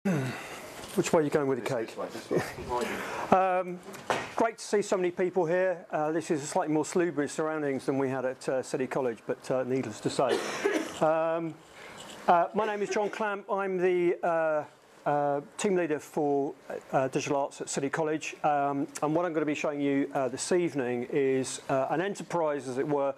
Which way are you going with the cake? Great to see so many people here. This is a slightly more salubrious surroundings than we had at City College, but needless to say. My name is John Clamp. I'm the team leader for digital arts at City College, and what I'm going to be showing you this evening is an enterprise, as it were,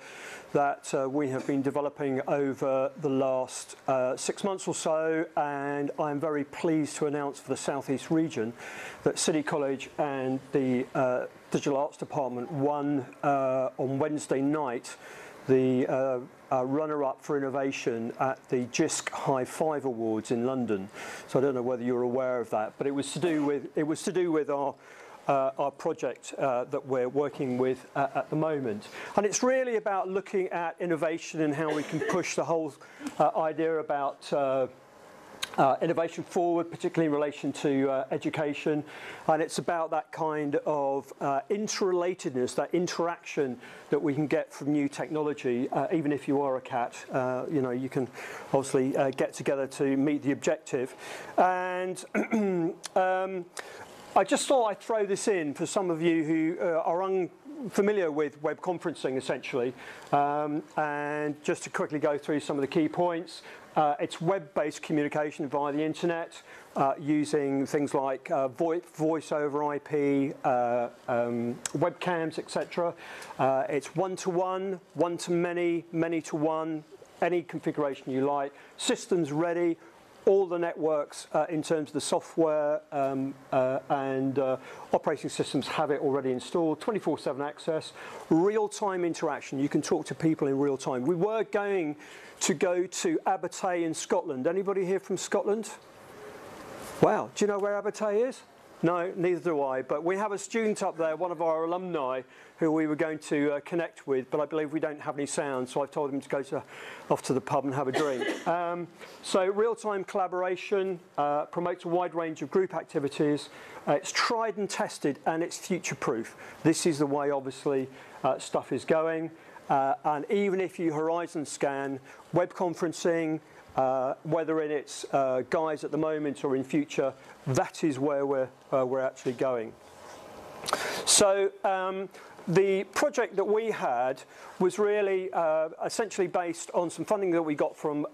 that we have been developing over the last 6 months or so, and I'm very pleased to announce for the South East region that City College and the Digital Arts Department won on Wednesday night the runner-up for innovation at the JISC High Five Awards in London. So I don't know whether you're aware of that, but it was to do with our project that we're working with at the moment. And it's really about looking at innovation and how we can push the whole idea about innovation forward, particularly in relation to education, and it's about that kind of interrelatedness, that interaction that we can get from new technology. Even if you are a cat, you know, you can obviously get together to meet the objective. And I just thought I'd throw this in for some of you who are unfamiliar with web conferencing, essentially, and just to quickly go through some of the key points. It's web-based communication via the internet using things like voice over IP, webcams, etc. It's one-to-one, one-to-many, many-to-one, any configuration you like. Systems ready. All the networks in terms of the software and operating systems have it already installed. 24/7 access, real-time interaction. You can talk to people in real time. We were going to go to Abertay in Scotland. Anybody here from Scotland? Wow, do you know where Abertay is? No, neither do I, but we have a student up there, one of our alumni, who we were going to connect with, but I believe we don't have any sound, so I've told him to go off to the pub and have a drink. So real-time collaboration promotes a wide range of group activities. It's tried and tested, and it's future-proof. This is the way, obviously, stuff is going. And even if you horizon scan, web conferencing, whether in its guise at the moment or in future, that is where we're actually going. So the project that we had was really essentially based on some funding that we got from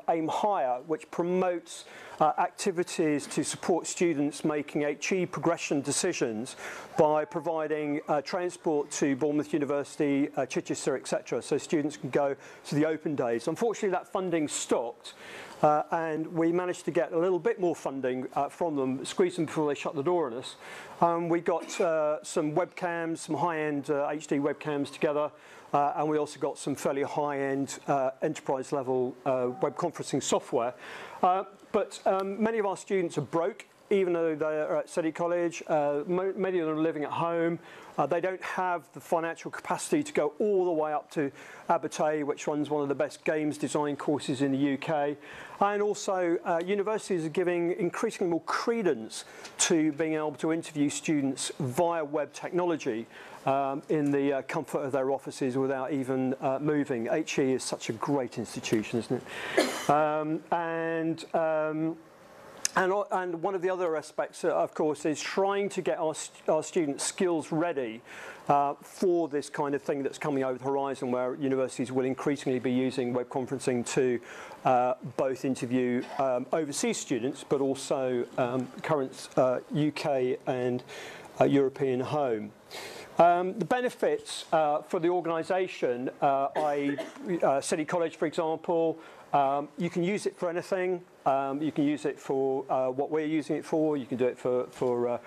Aim Higher, which promotes activities to support students making HE progression decisions by providing transport to Bournemouth University, Chichester, etc. So students can go to the open days. Unfortunately, that funding stopped. And we managed to get a little bit more funding from them, squeeze them before they shut the door on us. We got some webcams, some high-end HD webcams together, and we also got some fairly high-end enterprise-level web conferencing software. But many of our students are broke, even though they're at City College. Many of them are living at home. They don't have the financial capacity to go all the way up to Abertay, which runs one of the best games design courses in the UK. And also, universities are giving increasingly more credence to being able to interview students via web technology in the comfort of their offices without even moving. HE is such a great institution, isn't it? And one of the other aspects, of course, is trying to get our students' skills ready for this kind of thing that's coming over the horizon, where universities will increasingly be using web conferencing to both interview overseas students, but also current UK and European home. The benefits for the organisation, City College, for example, you can use it for anything. You can use it for what we're using it for. You can do it for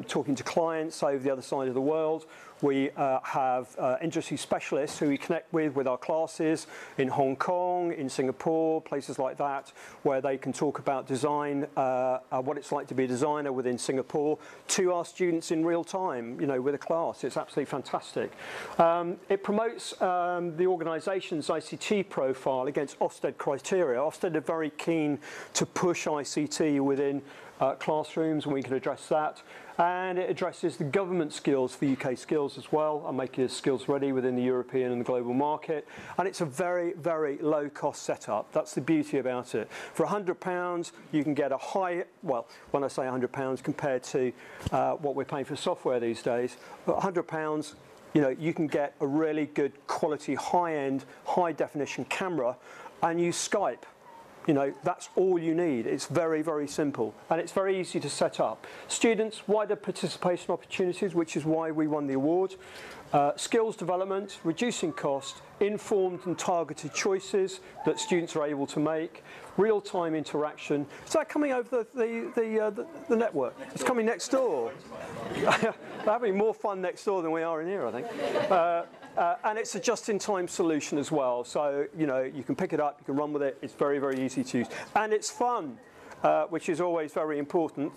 talking to clients over the other side of the world. We have industry specialists who we connect with our classes in Hong Kong, in Singapore, places like that, where they can talk about design, what it's like to be a designer within Singapore, to our students in real time, you know, with a class. It's absolutely fantastic. It promotes the organisation's ICT profile against Ofsted criteria. Ofsted are very keen to push ICT within classrooms, and we can address that. And it addresses the government skills for UK skills skills as well and make your skills ready within the European and the global market. And it's a very, very low cost setup. That's the beauty about it. For £100, you can get a high, well, when I say £100 compared to what we're paying for software these days, £100, you can get a really good quality, high-end, high-definition camera and use Skype. That's all you need. It's very, very simple. And it's very easy to set up. Students, wider participation opportunities, which is why we won the award. Skills development, reducing cost, informed and targeted choices that students are able to make, real-time interaction. Is that coming over the network? It's coming next door. They're having more fun next door than we are in here, I think. And it's a just-in-time solution as well. So, you can pick it up, you can run with it. It's very, very easy to use. And it's fun, which is always very important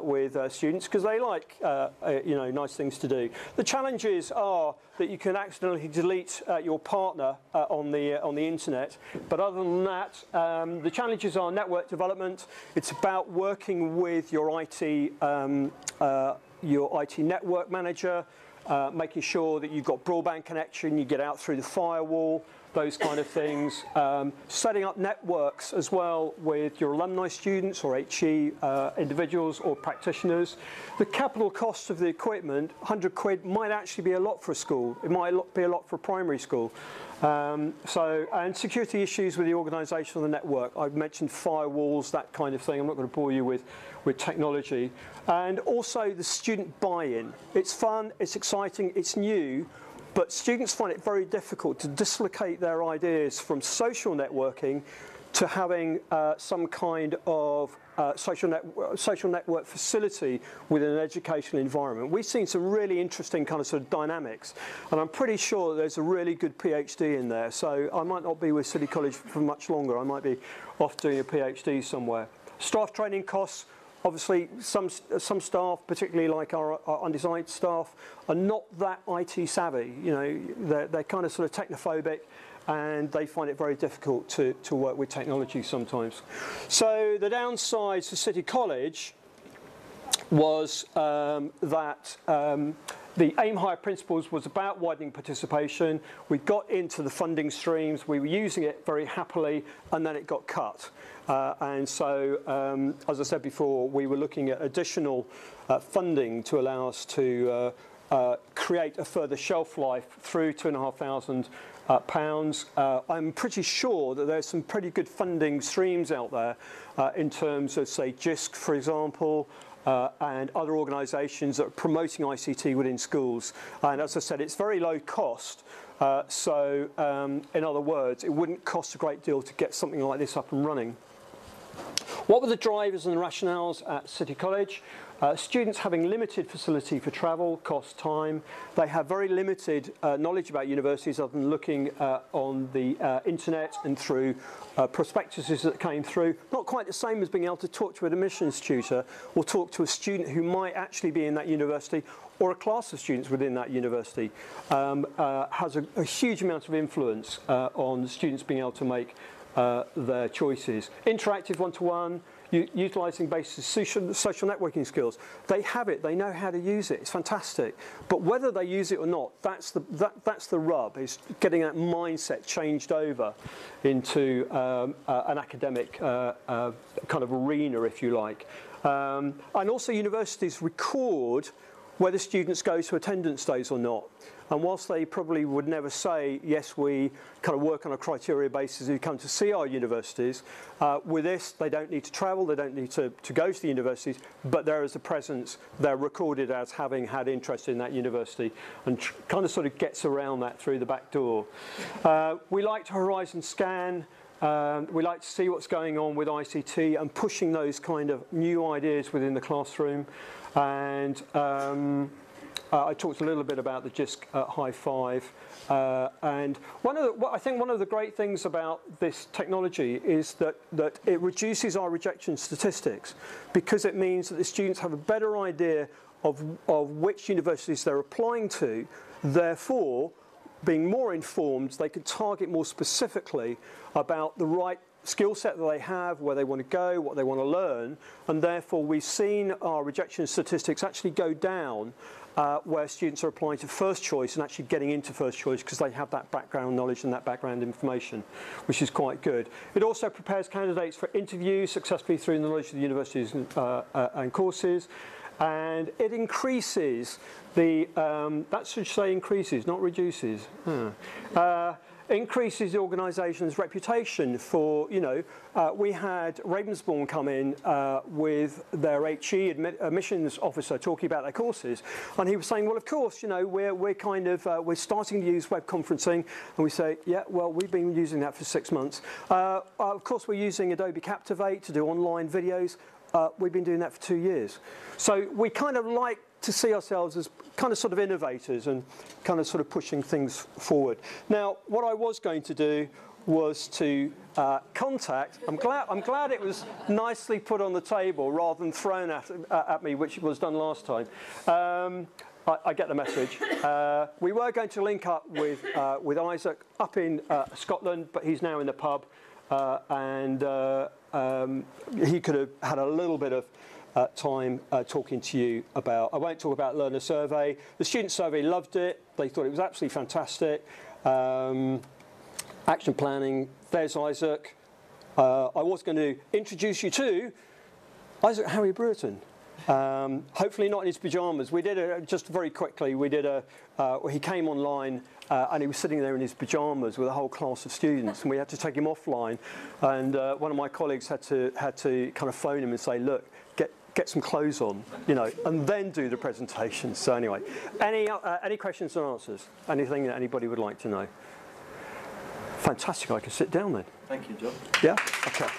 with students because they like, nice things to do. The challenges are that you can accidentally delete your partner on the internet. But other than that, the challenges are network development. It's about working with your IT network manager, making sure that you've got broadband connection, you get out through the firewall, those kind of things. Setting up networks as well with your alumni students or HE individuals or practitioners. The capital cost of the equipment, 100 quid, might actually be a lot for a school. It might be a lot for a primary school. And security issues with the organisation of the network. I've mentioned firewalls, that kind of thing. I'm not going to bore you with technology. And also the student buy-in. It's fun, it's exciting, it's new, but students find it very difficult to dislocate their ideas from social networking to having some kind of social network facility within an educational environment. We've seen some really interesting kind of sort of dynamics, and I'm pretty sure that there's a really good PhD in there. So I might not be with City College for much longer. I might be off doing a PhD somewhere. Staff training costs. Obviously, some staff, particularly like our undesigned staff, are not that IT savvy. They're kind of sort of technophobic, and they find it very difficult to work with technology sometimes. So the downsides to City College was that the aim higher principles was about widening participation. We got into the funding streams, we were using it very happily, and then it got cut. And so, as I said before, we were looking at additional funding to allow us to create a further shelf life through £2,500. I'm pretty sure that there's some pretty good funding streams out there in terms of, say, JISC, for example, and other organisations that are promoting ICT within schools. And as I said, it's very low cost. So, in other words, it wouldn't cost a great deal to get something like this up and running. What were the drivers and the rationales at City College? Students having limited facility for travel, cost, time. They have very limited knowledge about universities other than looking on the internet and through prospectuses that came through. Not quite the same as being able to talk to an admissions tutor or talk to a student who might actually be in that university or a class of students within that university. Has a huge amount of influence on students being able to make their choices. Interactive one-to-one, utilising basic social networking skills. They have it, they know how to use it, it's fantastic. But whether they use it or not, that's the rub, is getting that mindset changed over into an academic kind of arena, if you like. And also universities record whether students go to attendance days or not. And whilst they probably would never say, yes, we kind of work on a criteria basis who come to see our universities, with this, they don't need to travel, they don't need to go to the universities, but there is a presence, they're recorded as having had interest in that university, and kind of sort of gets around that through the back door. We like to horizon scan. We like to see what's going on with ICT and pushing those kind of new ideas within the classroom. And I talked a little bit about the JISC High Five. And I think one of the great things about this technology is that it reduces our rejection statistics, because it means that the students have a better idea of which universities they're applying to. Therefore, being more informed, they can target more specifically about the right skill set that they have, where they want to go, what they want to learn, and therefore we've seen our rejection statistics actually go down where students are applying to first choice and actually getting into first choice because they have that background knowledge and that background information, which is quite good. It also prepares candidates for interviews successfully through the knowledge of the universities and courses. And it increases the, that should say increases, not reduces. Increases the organisation's reputation for, you know, we had Ravensbourne come in with their HE admissions officer talking about their courses, and he was saying, well, of course, you know, we're kind of, we're starting to use web conferencing, and we say, yeah, well, we've been using that for 6 months. Of course, we're using Adobe Captivate to do online videos. We've been doing that for 2 years. So we kind of like to see ourselves as kind of sort of innovators and kind of sort of pushing things forward. Now, what I was going to do was to contact, I'm glad it was nicely put on the table rather than thrown at me, which was done last time. I get the message. We were going to link up with Isaac up in Scotland, but he's now in the pub, and he could have had a little bit of time talking to you about, I won't talk about learner survey. The student survey loved it. They thought it was absolutely fantastic. Action planning, there's Isaac. I was going to introduce you to Isaac Harry Brereton. Hopefully not in his pyjamas. We did just very quickly, we did he came online and he was sitting there in his pyjamas with a whole class of students, and we had to take him offline, and one of my colleagues had to kind of phone him and say, look, get some clothes on, you know, and then do the presentation. So anyway, any questions and answers? Anything that anybody would like to know? Fantastic, I can sit down then. Thank you, John. Yeah? Okay.